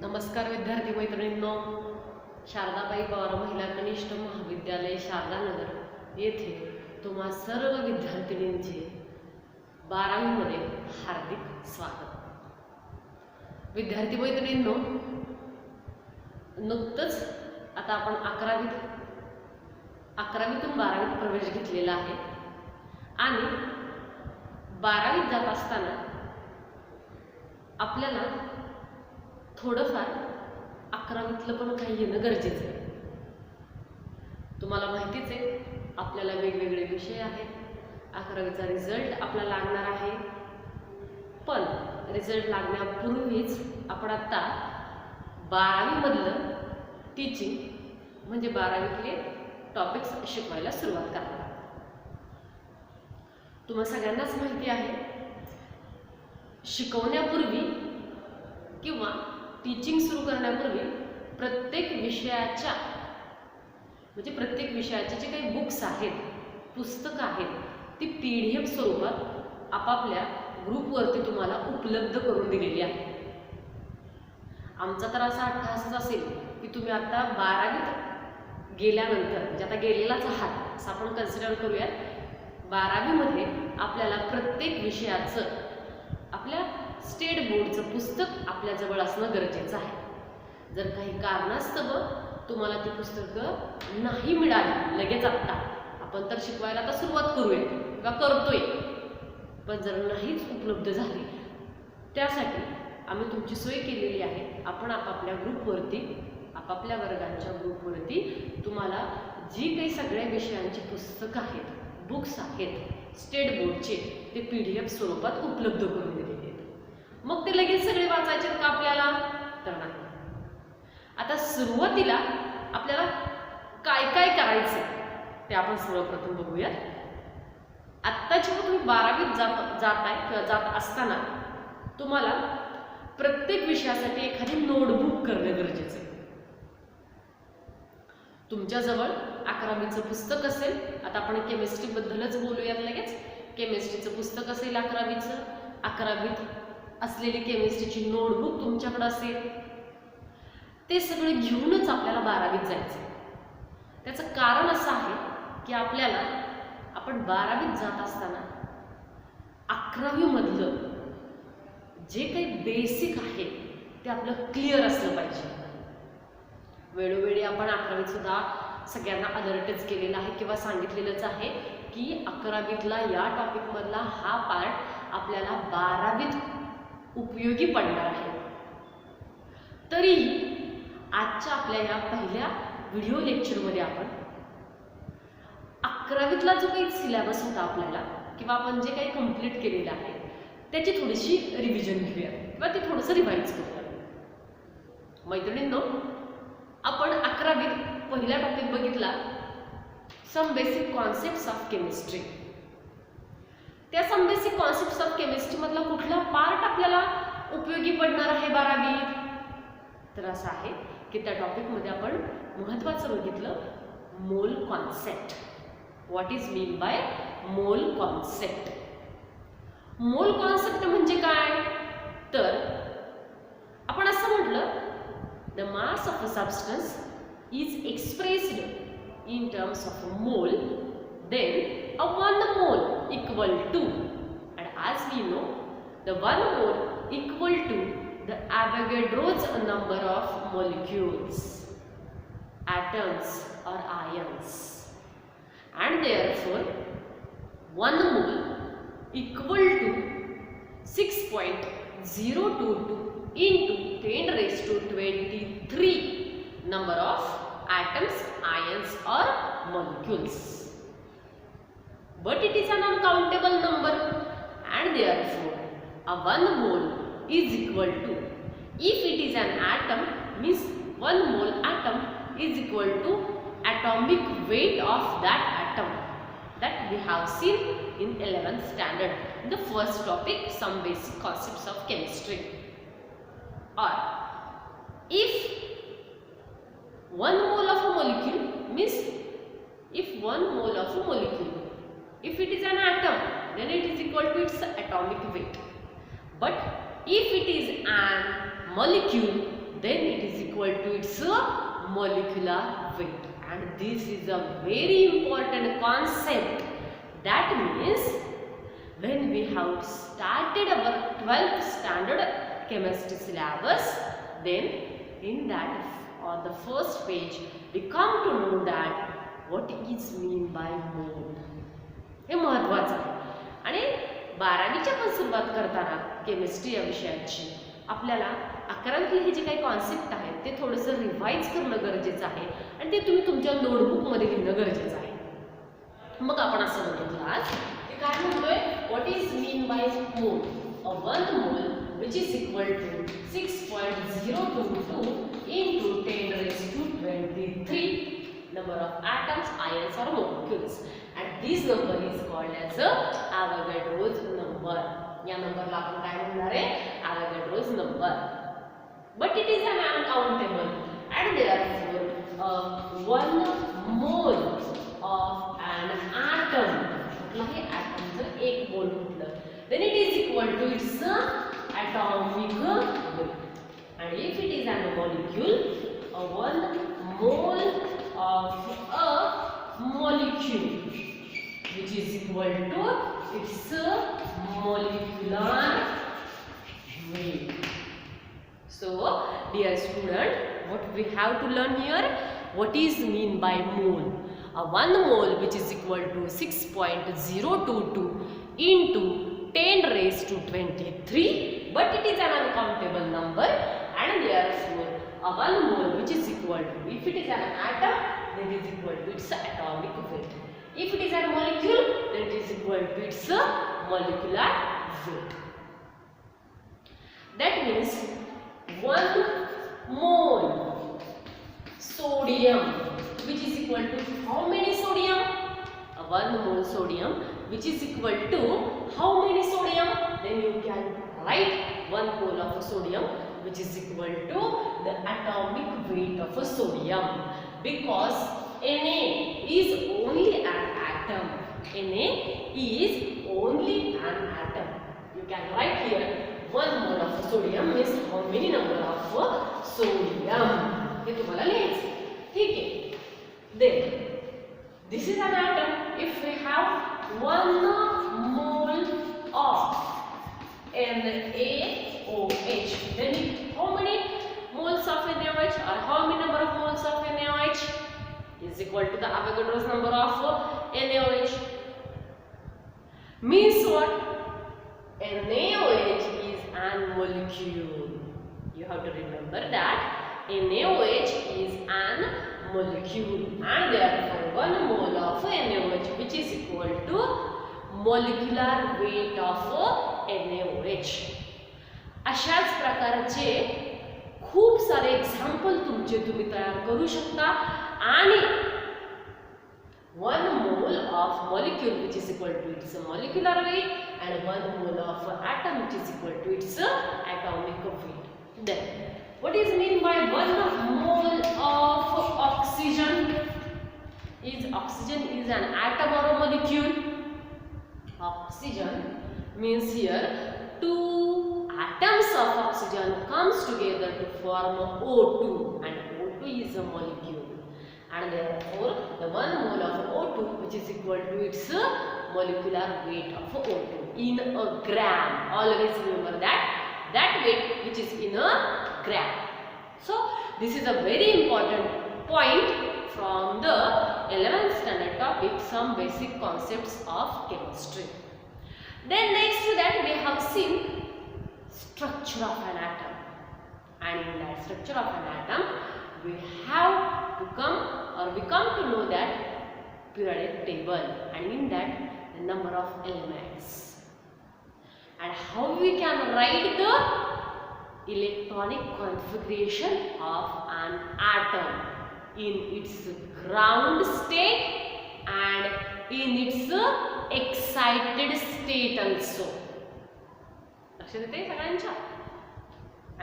नमस्कार विद्यार्थी मैत्रिणींनो, शारदाबाई पवार महिला कनिष्ठ महाविद्यालय शारदानगर येथे तुम्हा सर्व विद्यार्थिनींचे 12वीमध्ये हार्दिक स्वागत. विद्यार्थी मैत्रिणींनो, नुकतंच आता आपण 11वीतून 12वीत प्रवेश घेतलेला आहे आणि 12वीत जात असताना आपल्याला थोडंफार 11वीतलं पण काही येणं गरजेचं आहे. तुम्हाला माहितीच आहे, आपल्याला वेगवेगळे विषय आहेत. 11वीचा रिझल्ट आपला लागणार आहे, पण रिझल्ट लागण्यापूर्वीच आपण आता 12वीमधलं टीचिंग म्हणजे 12वीतले टॉपिक्स शिकवायला सुरुवात करणार आहोत. तुम्हाला सगळ्यांनाच माहिती आहे, शिकवण्यापूर्वी किंवा टीचिंग सुरू करण्यापूर्वी प्रत्येक विषयाचे जे काही बुक्स आहेत, पुस्तकं आहेत, ती PDF स्वरूपात आपापल्या ग्रुपवरती तुम्हाला उपलब्ध करून दिलेली आहे. आमचा तर असा अट्टहासच असेल की तुम्ही आता 12वीत गेल्यानंतर, म्हणजे आता गेलेलाच आहात असं आपण कन्सिडर करूयात, 12वीमध्ये आपल्याला प्रत्येक विषयाचं आपल्या स्टेट बोर्डचं पुस्तक आपल्याजवळ असणं गरजेचं आहे. जर काही कारणास्तव तुम्हाला ती पुस्तकं नाही मिळाली लगेच आत्ता, आपण तर शिकवायला आता सुरुवात करूया किंवा करतोय, पण जर नाहीच उपलब्ध झाली, त्यासाठी आम्ही तुमची सोय केलेली आहे. आपण आपापल्या ग्रुपवरती, आपापल्या वर्गांच्या ग्रुपवरती तुम्हाला जी काही सगळ्या विषयांची पुस्तकं आहेत, बुक्स आहेत स्टेट बोर्डचे, ते PDF स्वरूपात उपलब्ध करून दिलेले आहेत. मग ते लगेच सगळे वाचायचे का आपल्याला? तर नाही. आता सुरुवातीला आपल्याला काय काय करायचं ते आपण सर्वप्रथम बघूयात. आत्ता जेव्हा तुम्ही 12वीत जाताय किंवा जात असताना तुम्हाला प्रत्येक विषयासाठी एखादी नोटबुक करणं गरजेचं आहे. तुमच्याजवळ 11वीचं पुस्तक असेल, आता आपण केमिस्ट्रीबद्दलच बोलूयात लगेच. केमिस्ट्रीचं पुस्तक असेल 11वीचं, 11वीत असलेली केमिस्ट्रीची नोटबुक तुमच्याकडे असेल, ते सगळे घेऊनच आपल्याला 12वीत जायचं. त्याचं कारण असं आहे की आपण 12वीत जात असताना 11वीमधलं जे काही बेसिक आहे ते आपलं क्लिअर असलं पाहिजे. वेळोवेळी आपण 11वीत सुद्धा सगळ्यांना अलर्टच केलेला आहे किंवा सांगितलेलंच आहे की 11वीतला या टॉपिकमधला हा पार्ट आपल्याला 12वीत उपयोगी पडणार आहे. तरीही आजच्या आपल्या या पहिल्या व्हिडिओ लेक्चरमध्ये आपण 11वीतला जो काही सिलेबस होता आपल्याला, किंवा आपण जे काही कंप्लीट केलेलं आहे, त्याची थोडीशी रिव्हिजन घेऊया किंवा ते थोडंसं रिवाइज करूया. मैत्रिणींनो, आपण 11वीत पहिला टॉपिक बघितला, some basic concepts of chemistry. त्या some basic concepts of chemistry मधला कुठला पार्ट आपल्याला उपयोगी पडणार आहे 12वीत? तर असं आहे की त्या टॉपिकमध्ये आपण महत्त्वाचं बघितलं mole concept. What is mean by mole concept? Mole concept म्हणजे काय? तर आपण असं म्हटलं, the mass of a substance is expressed in terms of a mole, then a 1 mole equal to, and as we know, the 1 mole equal to the Avogadro's number of molecules, atoms or ions, and therefore 1 mole equal to 6.022 into 10 raised to 23 number of atoms, ions or molecules. But it is an uncountable number, and therefore a 1 mole is equal to, if it is an atom, means 1 mole atom is equal to atomic weight of that atom, that we have seen in 11th standard, the first topic, some basic concepts of chemistry. Or if 1 mole of a molecule means, if 1 mole of a molecule, if it is an atom, then it is equal to its atomic weight. But if it is an molecule, then it is equal to its molecular weight. And this is a very important concept. That means when we have started our 12th standard chemistry syllabus, then in that on the first page we come to know that what is mean by mole. हे महत्त्वाचं आहे. आणि 12वीच्या पण सुरुवात करताना chemistry या विषयाची आपल्याला 11वीतले हे जे काही कॉन्सेप्ट आहेत ते थोडंसं रिवाइज करणं गरजेचं आहे आणि ते तुम्ही तुमच्या नोटबुकमध्ये लिहिणं गरजेचं आहे. मग आपण असं म्हणतो आज की काय म्हणतोय, what is mean by mole. A 1 mole which is equal to 6.022 into 10 raised to 23 number of atoms, ions or molecules, and this number is called as a Avogadro's number. या नंबरला आपण काय म्हणणार आहे, Avogadro's number. But it is an uncountable and therefore 1 mole of an atom, कुठलाही atom जर 1 मोल म्हटलं then it is equal to its atomic weight. And if it is a molecule, 1 mole of a molecule which is equal to its molecular weight. So dear student, what we have to learn here, what is mean by mole. A 1 mole which is equal to 6.022 into 10 raised to 23, but it is an uncountable number, and therefore a 1 mole which is equal to, if it is an atom then it is equal to its atomic weight. If it is a molecule then it is equal to its molecular weight. That means 1 mole sodium which is equal to how many sodium? 1 mole sodium which is equal to how many sodium? Then you can write 1 mole of sodium which is equal to the atomic weight of sodium, because Na is only an atom. Na is only an atom. You can write here 1 mole of sodium means how many number of sodium. हे तुम्हाला लिहायचं. ठीक आहे. Then this is an atom. If we have 1 mole of NaOH, then how many moles of NaOH or how many number of moles of NaOH is equal to the Avogadro's number of NaOH. Means what? NaOH is an molecule. You have to remember that NaOH is an molecule, and therefore 1 mole of NaOH which is equal to molecular weight of NaOH. अशाच प्रकारचे खूप सारे example तुम्ही तयार करू शकता आणि 1 mole of molecule which is equal to its molecular weight and 1 mole of atom which is equal to its atomic weight. Then what is mean by 1 mole of oxygen? Is oxygen is an atom or a molecule? Oxygen means here 2 atoms of oxygen comes together to form O2, and O2 is a molecule, and therefore the 1 mole of O2 which is equal to its molecular weight of O2 in a gram. Always remember that weight which is in a gram. So this is a very important point from the 11th standard topic, some basic concepts of chemistry. Then next to that we have seen structure of an atom, and in that structure of an atom we have to come to know that periodic table, and in that the number of elements, and how we can write the electronic configuration of an atom in its ground state and in its excited state also. लक्षात येते सगळ्यांच्या?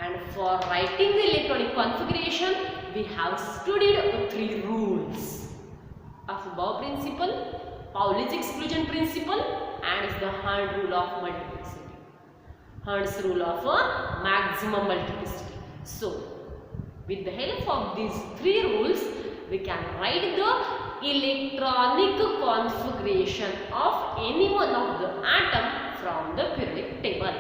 And for writing the electronic configuration we have studied 3 rules of Bohr principle, Pauli's exclusion principle, and the Hund rule of multiplicity. Hund's rule of maximum multiplicity. So With the help of these three rules, we can write the electronic configuration of any one of the atom from the periodic table.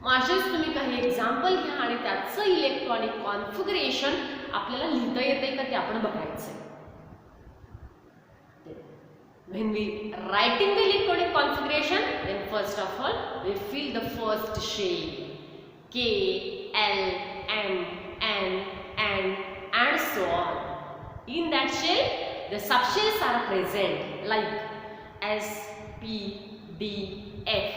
असेच तुम्ही काही example घ्या आणि त्याचं electronic configuration आपल्याला लिहिता येते का ते आपण बघायचं. When we writing the electronic configuration, then first of all we fill the first shell K, L, M, N, and so on. In that shell, the subshells are present like S, P, D, F,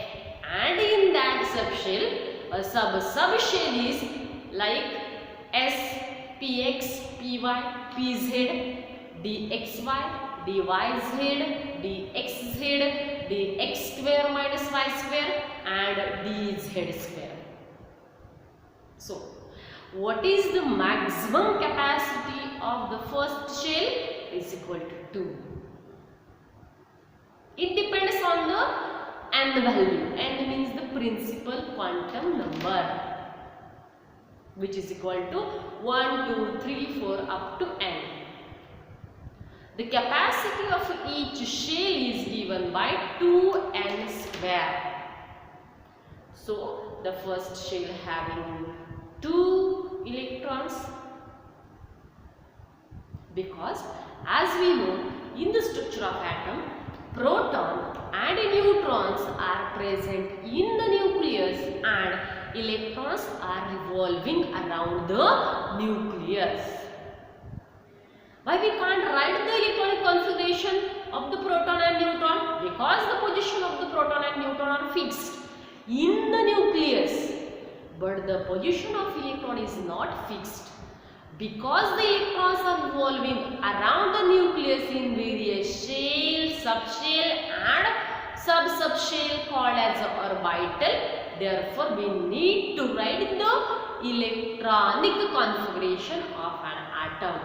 and in that subshell, a subshell is like S, PX, PY, PZ, DXY, DYZ, DXZ, DX square minus Y square, and DZ square. So, what is the maximum capacity of the first shell? Is equal to 2. It depends on the n value. N means the principal quantum number, which is equal to 1, 2, 3, 4 up to n. The capacity of each shell is given by 2n square. So, the first shell having 2 electrons, because as we know in the structure of atom, proton and neutrons are present in the nucleus and electrons are revolving around the nucleus. Why we can't write the electronic configuration of the proton and neutron? Because the position of the proton and neutron are fixed in the nucleus, but the position of electron is not fixed, because the electrons are revolving around the nucleus in various shell, subshell and sub-subshell called as orbital. Therefore, we need to write the electronic configuration of an atom.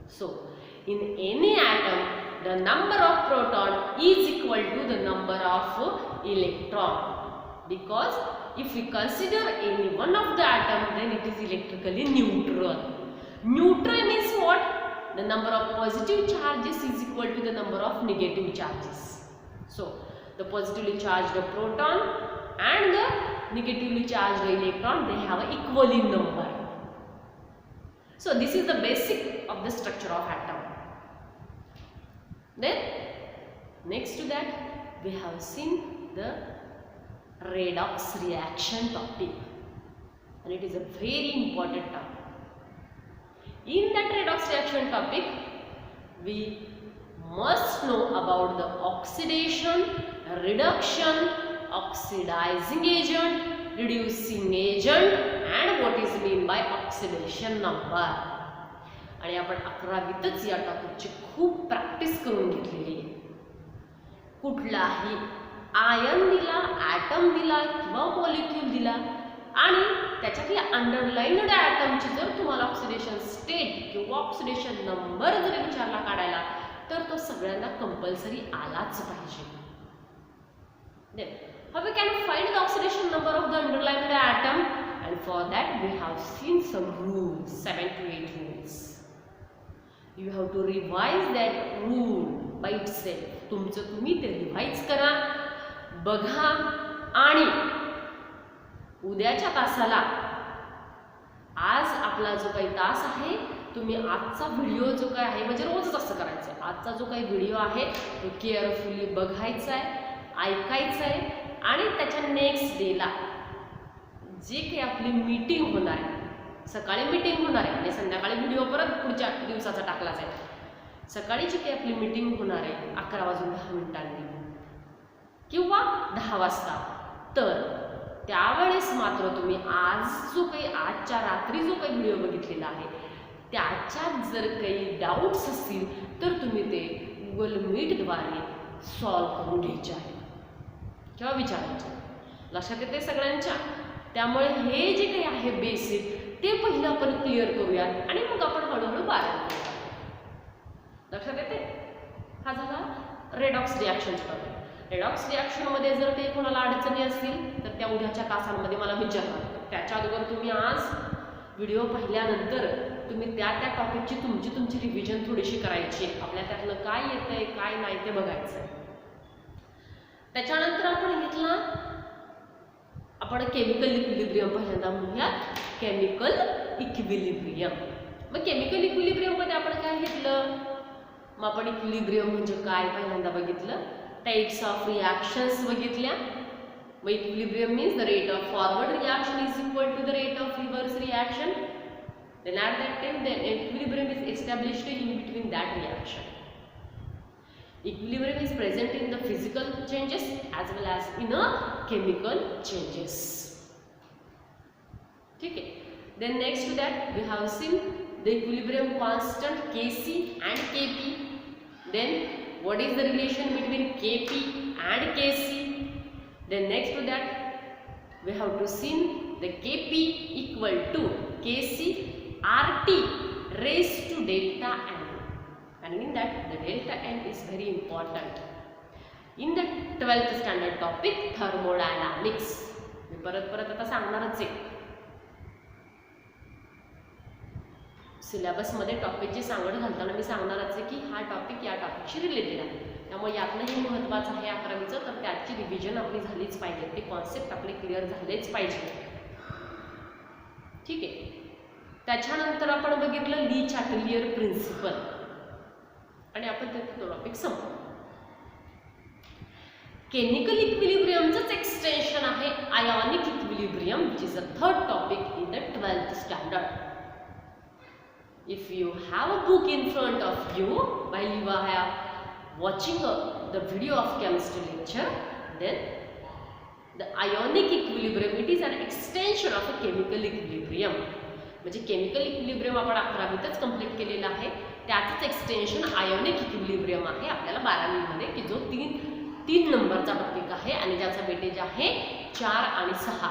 So, in any atom, the number of proton is equal to the number of electron, because if we consider any one of the atom, then it is electrically neutral. Neutral means what? The number of positive charges is equal to the number of negative charges. So, the positively charged proton and the negatively charged electron, they have an equal in number. So, this is the basic of the structure of atom. Then, next to that, we have seen the redox reaction topic, and it is a very important topic. In that redox reaction topic, we must know about the oxidation, reduction, oxidizing agent, reducing agent, and what is meant by oxidation number. आणि आपण 11वीतच या टॉपिकची खूप practice करून घेतलेली आहे. कुठलाही ion दिला, atom दिला किंवा मॉलिक्यूल दिला आणि त्याच्यातल्या अंडरलाइन्ड ॲटमची जर तुम्हाला ऑक्सिडेशन स्टेट किंवा ऑक्सिडेशन नंबर जर विचारला काढायला, तर तो सगळ्यांना कंपल्सरी आलाच पाहिजे. How we can find the oxidation number of the underlying atom? And for that we have seen some rules, 7 to 8 rules. You have to revise that rule by itself. तुमचं तुम्ही ते रिवाइज करा, बघा आणि उद्याच्या तासाला, आज आपला जो काही तास आहे, तुम्ही आजचा व्हिडिओ जो काही आहे, म्हणजे रोजच असं करायचं आहे, आजचा जो काही व्हिडिओ आहे तो केअरफुली बघायचा आहे, ऐकायचं आहे आणि त्याच्या नेक्स्ट डेला जे काही आपली मीटिंग होणार आहे, सकाळी मीटिंग होणार आहे आणि संध्याकाळी व्हिडिओ परत पुढच्या दिवसाचा टाकला जाईल. सकाळी जी काही आपली मीटिंग होणार आहे 11:10 किंवा 10 वाजता, तर त्यावेळेस मात्र तुम्ही आज जो काही आजच्या रात्री जो काही व्हिडिओ बघितलेला आहे त्याच्यात जर काही डाऊट्स असतील तर तुम्ही ते गुगल मीटद्वारे सॉल्व करून घ्यायचे आहे किंवा विचारायचे. लक्षात येते सगळ्यांच्या? त्यामुळे हे जे काही आहे बेसिक ते पहिलं आपण क्लिअर करूयात आणि मग आपण हळूहळू बाहेर करूया. लक्षात येते? हा झाला रेडॉक्स रिॲक्शनचा टॉपिक. रेडॉक्स रिॲक्शनमध्ये जर काही कोणाला अडचणी असतील तर त्या उद्याच्या तासांमध्ये मला विचारा, त्याच्या अगोदर तुम्ही आज व्हिडिओ पाहिल्यानंतर तुम्ही त्या टॉपिकची तुमची रिव्हिजन थोडीशी करायची, आपल्या त्यातलं काय येतंय काय नाही ते बघायचं. त्याच्यानंतर आपण केमिकल इक्विलिब्रियम पहिल्यांदा म्हणूयात. Chemical equilibrium. मग केमिकल इक्विलिब्रियम मध्ये आपण काय घेतलं? मग आपण इक्विलिब्रियम म्हणजे काय पहिल्यांदा बघितलं. टाइप्स ऑफ रिॲक्शन्स बघितल्या. मग equilibrium means the rate of forward reaction is equal to the rate of reverse reaction. Then at that time the equilibrium is established in between that reaction. Equilibrium is present in the physical changes as well as in a chemical changes. ठीक है. Then next to that we have seen the equilibrium constant Kc and Kp. Then what is the relation between Kp and Kc? Then next to that we have to see the Kp equal to Kc RT raised to delta n, and in that the delta n is very important in the 12th standard topic thermodynamics. मी परत आता सांगणारच आहे. Syllabus मध्ये टॉपिकची सांगड घालताना मी सांगणारच आहे की हा topic या टॉपिकशी रिलेटेड आहे. त्यामुळे यातनंही महत्त्वाचं आहे 11वीचं, तर त्याची रिव्हिजन आपली झालीच पाहिजे, ते कॉन्सेप्ट आपले क्लिअर झालेच पाहिजे. ठीक आहे. त्याच्यानंतर आपण बघितलं ली चॅटलियर प्रिन्सिपल आणि आपण तो टॉपिक संपवू. केमिकल इक्विलिब्रियमचंच एक्सटेन्शन आहे ionic equilibrium, which is a third topic in the 12th standard. If you have a book in front of you while you are watching the video of chemistry lecture, then the ionic equilibrium, it is an extension of a chemical equilibrium. म्हणजे chemical equilibrium आपण 11वीतच complete केलेला आहे, त्याचंच extension ionic equilibrium आहे आपल्याला 12वीमध्ये, की जो तीन नंबरचा टॉपिक आहे आणि ज्याचा वेटेज आहे 4 आणि 6.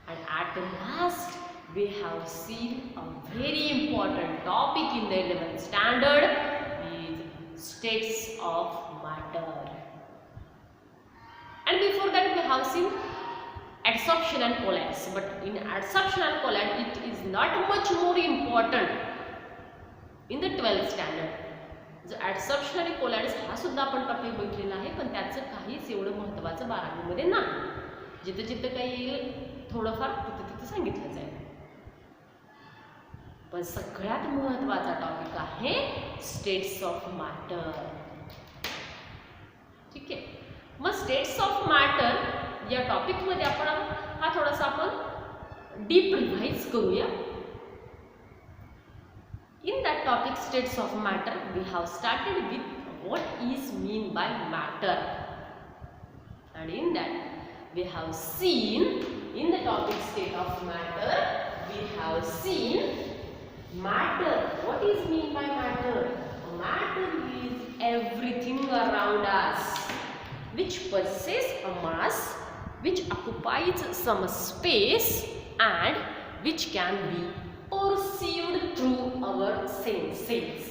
And at last we have seen a very important topic in the 11th standard is states of matter. And before that we have seen adsorption and collapse, but in adsorption and collapse it is not much more important in the 12th standard. जो adsorption आणि collapse हा सुद्धा आपण topic बघितलेला आहे, पण त्याचं काहीच एवढं महत्त्वाचं 12वीमध्ये नाही. जिथं काही येईल थोडंफार तिथं सांगितलं जाईल, पण सगळ्यात महत्त्वाचा टॉपिक आहे स्टेट्स ऑफ मॅटर. ठीक आहे. मग स्टेट्स ऑफ मॅटर या टॉपिक मध्ये आपण हा थोडासा आपण डीप रिवाइज करूया. In that topic states of matter we have started with what is mean by matter, and in that we have seen in the topic state of matter we have seen matter. What is mean by matter? Matter is everything around us which possess a mass, which occupies some space and which can be perceived through our senses.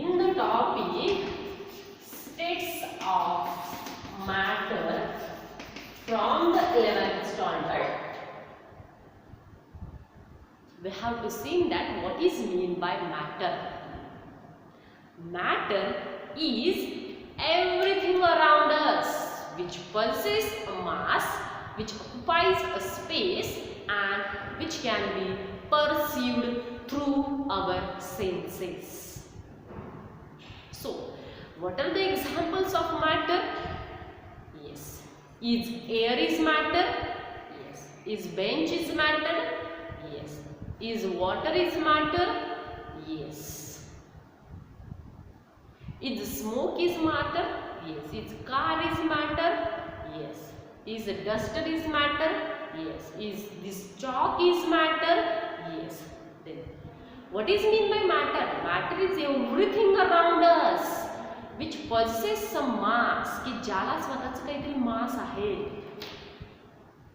In the topic states of matter from the 11th standard, we have to see that what is mean by matter. Matter is everything around us which possess a mass, which occupies a space and which can be perceived through our senses. So what are the examples of matter? Yes. Is air is matter? Yes. Is bench is matter? Yes. Is water is matter? Yes. Is smoke is matter? Yes. Is car is matter? Yes. Is duster is matter? Yes. Is this chalk is matter? Yes. Then what is mean by matter? Matter is everything around us which possesses some mass, कि ज्याला स्वतःचं काहीतरी मास आहे,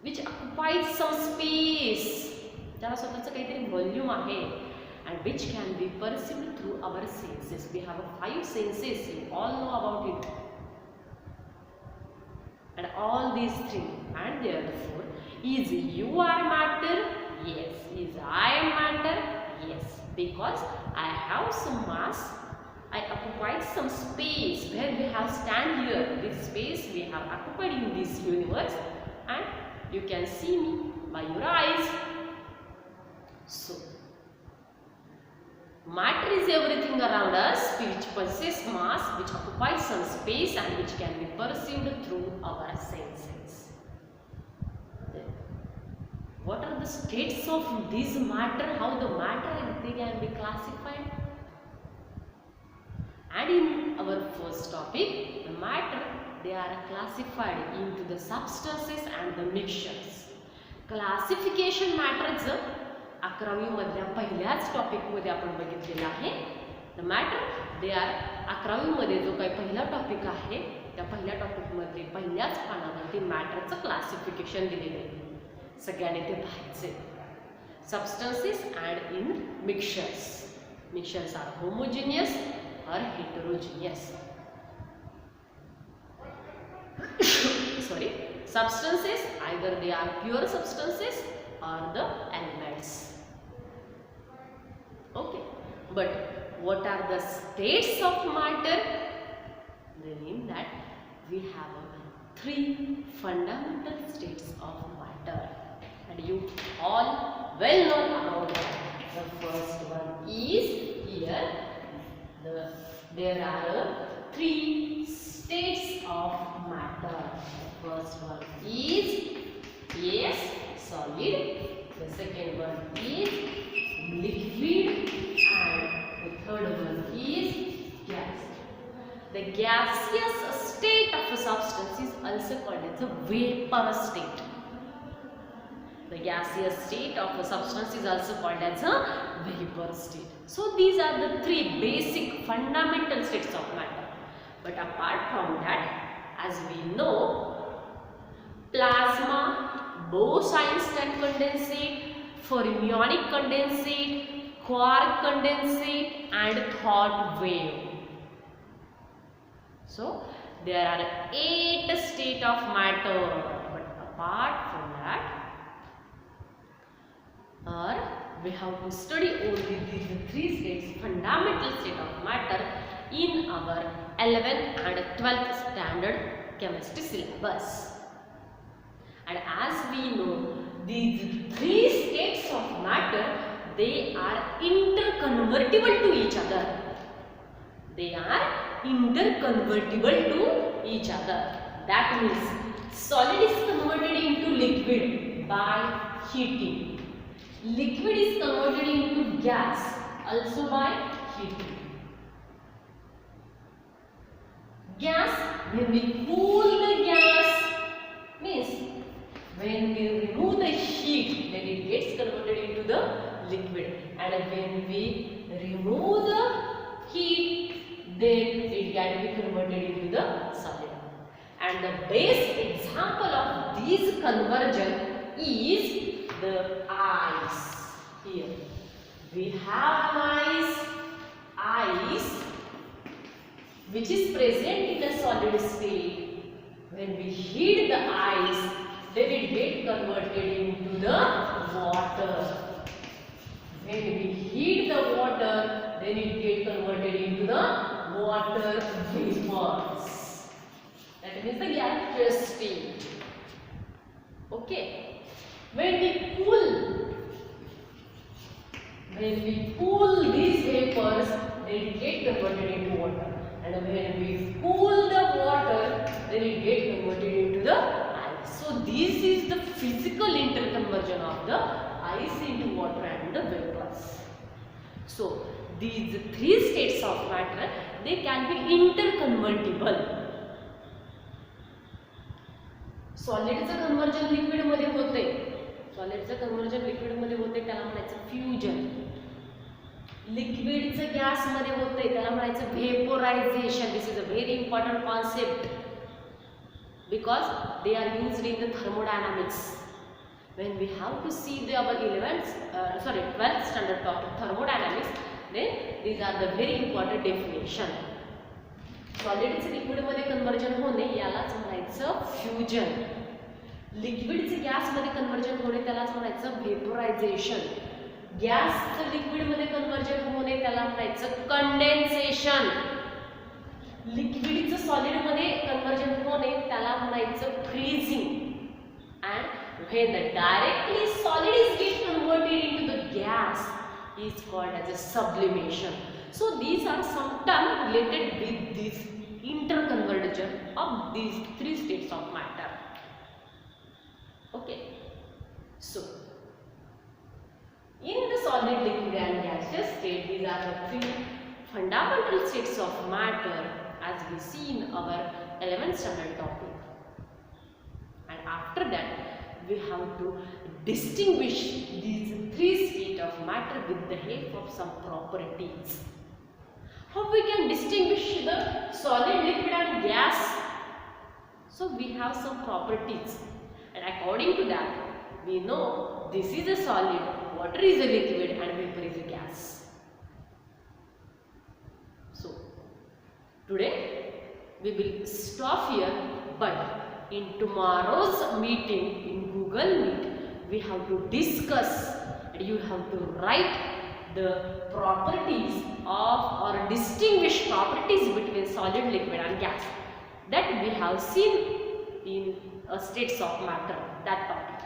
which occupies some space, ज्याला स्वतःचं काहीतरी volume आहे, and which can be perceived through our senses. We have 5 senses, you all know about it. And all these three. And therefore, is you are matter? Yes. Is I am matter? Yes. Because I have some mass, I occupied some space where we have stand here. This space we have occupied in this universe, and you can see me by your eyes. So, matter is everything around us which possesses mass, which occupies some space and which can be perceived through our senses. What are the states of this matter? How the matter they can be classified? And in our first topic, the matter, they are classified into the substances and the mixtures. Classification matter 11वी मधल्या पहिल्याच topic मध्ये आपण बघितलेला आहे. The matter they are 11वी मध्ये जो काही पहिला टॉपिक आहे त्या पहिल्या टॉपिक मध्ये पहिल्याच पानावरती मॅटरचं क्लासिफिकेशन दिलेलं आहे. सगळ्यांनी ते पाहायचे. Substances and in mixtures. Mixtures are homogeneous or heterogeneous. Sorry, substances, either they are pure substances or the elements. Okay, but what are the states of matter? They mean that we have 3 fundamental states of matter, and you all well know about that. The first one is here. There are 3 states of matter. The first one is solid. The second one is liquid, and the third one is gas. The gaseous state of a substance is also called as a vapor state. The gaseous state of a substance is also called as a vapor state. So these are the 3 basic fundamental states of matter. But apart from that, as we know, plasma, Bose-Einstein condensate, fermionic condensate, quark condensate, and thought wave. So there are 8 states of matter. But apart from that, we have to study only these 3 states, fundamental state of matter, in our 11th and 12th standard chemistry syllabus. And as we know, these 3 states of matter, they are interconvertible to each other. They are interconvertible to each other. That means solid is converted into liquid by heating. Liquid is converted into gas also by heating. Gas, when we cool the gas, means when we remove the heat, then it gets converted into the liquid, and when we remove the heat, then it can be converted into the solid. And the best example of this conversion is the ice. Here we have ice which is present in the solid state. When we heat the ice, then it gets converted into the water. When we heat the water, then it gets converted into the water vapors. That means the gaseous state. Okay. When we cool these vapors, they get converted into water, and when we cool the water, then it get converted into the ice. So this is the physical interconversion of the ice into water and the vapors. So these 3 states of matter, they can be interconvertible. सॉलिडचं conversion liquid मध्ये होते. सॉलिडचं conversion liquid मध्ये होते त्याला म्हणायचं fusion. लिक्विडचं gas मध्ये होते त्याला म्हणायचं vaporisation. This is a very important concept because they are used in the thermodynamics. When we have to see our 12th standard topic thermodynamics, then these are the very important definition. सॉलिडचं liquid मध्ये conversion होणे यालाच म्हणायचं fusion. लिक्विडचे गॅसमध्ये conversion होणे त्यालाच म्हणायचं व्हेपोरायझेशन. गॅसचं लिक्विडमध्ये conversion होणे त्याला म्हणायचं कंडेन्सेशन. लिक्विडचं सॉलिडमध्ये कन्व्हर्जन होणे त्याला म्हणायचं freezing. And when the directly solid is get converted into the gas is called as a sublimation. So these are some terms related with this interconversion of these three states of matter. Okay. So in the solid, liquid and gaseous state, these are the three fundamental states of matter as we see in our 11th standard topic. And after that, we have to distinguish these three states of matter with the help of some properties. How we can distinguish the solid, liquid and gas? So we have some properties, and according to that, we know this is a solid, water is a liquid and vapor is a gas. So today we will stop here, but in tomorrow's meeting in Google Meet, we have to discuss and you have to write the properties of or distinguish properties between solid, liquid and gas that we have seen in states of matter. That topic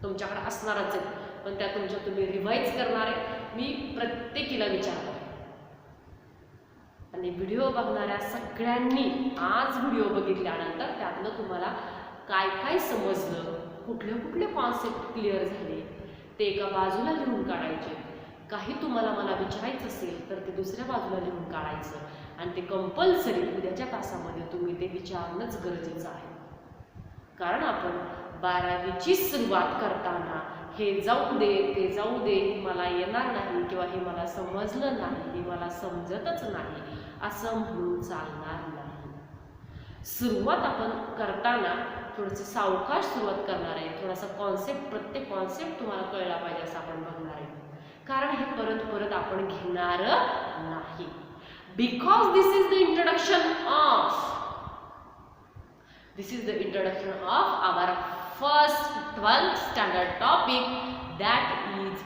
तुमच्याकडे असणारच आहे, पण त्या तुमच्या तुम्ही revise करणार आहे. मी प्रत्येकीला विचारतो आणि व्हिडिओ बघणाऱ्या सगळ्यांनी आज व्हिडिओ बघितल्यानंतर त्यातलं तुम्हाला काय काय समजलं, कुठले कुठले कॉन्सेप्ट क्लिअर झाले ते एका बाजूला लिहून काढायचे. काही तुम्हाला मला विचारायचं असेल तर ते दुसऱ्या बाजूला लिहून काढायचं आणि ते कंपल्सरी उद्याच्या तासामध्ये तुम्ही ते विचारणंच गरजेचं आहे. कारण आपण 12वीची सुरुवात करताना हे जाऊ दे ते जाऊ दे, हे मला येणार नाही किंवा हे मला समजलं नाही, हे मला समजतच नाही असं म्हणून चालणार नाही. सुरुवात आपण करताना थोडंसं सावकाश सुरुवात करणार आहे. थोडासा कॉन्सेप्ट, प्रत्येक कॉन्सेप्ट तुम्हाला कळला पाहिजे असं आपण बघणार आहे. कारण हे परत परत आपण घेणार नाही. Because this is the introduction of our first 12th standard topic, that is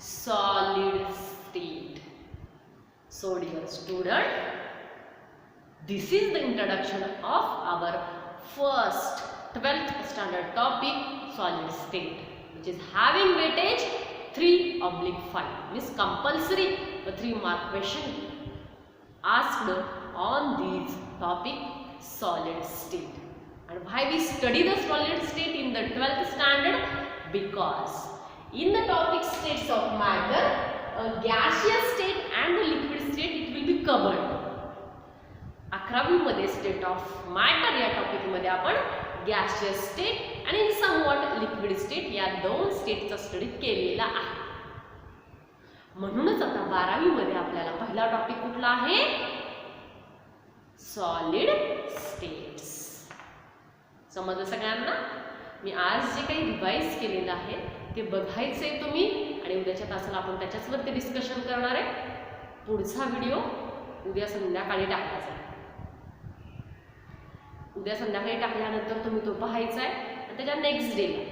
solid state. So dear student, this is the introduction of our first 12th standard topic, solid state, which is having weightage 3/5, means compulsory 3 mark question asked on this topic, solid state. And why we study the solid state in the 12th standard? Because in the topic states of matter, a gaseous state and the liquid state, it will be covered. 11वी मध्ये state of matter या topic मध्ये आपण gaseous state आणि somewhat liquid state या दोन स्टेटचा study केलेला आहे. म्हणूनच आता 12वी मध्ये आपल्याला पहिला टॉपिक कुठला आहे? Solid states. समजलं सगळ्यांना? मी आज जे काही रिवाइज केलेलं आहे ते बघायचं आहे तुम्ही आणि उद्याच्या तासाला आपण त्याच्याचवरती डिस्कशन करणार आहे. पुढचा व्हिडिओ उद्या संध्याकाळी टाकायचा आहे. उद्या संध्याकाळी टाकल्यानंतर तुम्ही तो पाहायचा आहे आणि त्याच्या नेक्स्ट डेला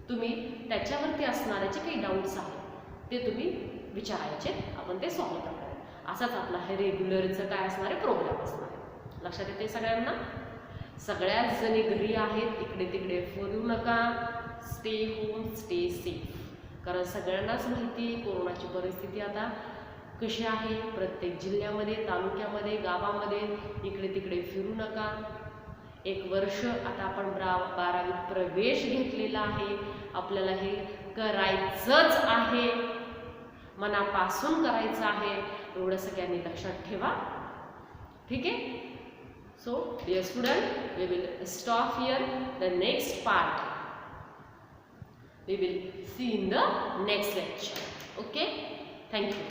तुम्ही त्याच्यावरती असणारे जे काही डाऊट्स आहेत ते तुम्ही विचारायचे, आपण ते सॉल्व्ह करणार आहे. असाच आपला हे रेग्युलरचं काय असणार आहे, प्रोग्राम असणार आहे. लक्षात येते सगळ्यांना? सगळ्याच जणी घरी आहेत, इकडे तिकडे फिरू नका. Stay home, stay safe. कारण सगळ्यांनाच माहिती आहे कोरोनाची परिस्थिती आता कशी आहे. प्रत्येक जिल्ह्यामध्ये, तालुक्यामध्ये, गावामध्ये इकडे तिकडे फिरू नका. 1 वर्ष आता आपण 12वीत प्रवेश घेतलेला आहे. आपल्याला हे करायचंच आहे, मनापासून करायचं आहे. एवढं सगळ्यांनी लक्षात ठेवा. ठीक आहे? So, dear student, we will stop here. The next part we will see in the next lecture. Okay? Thank you.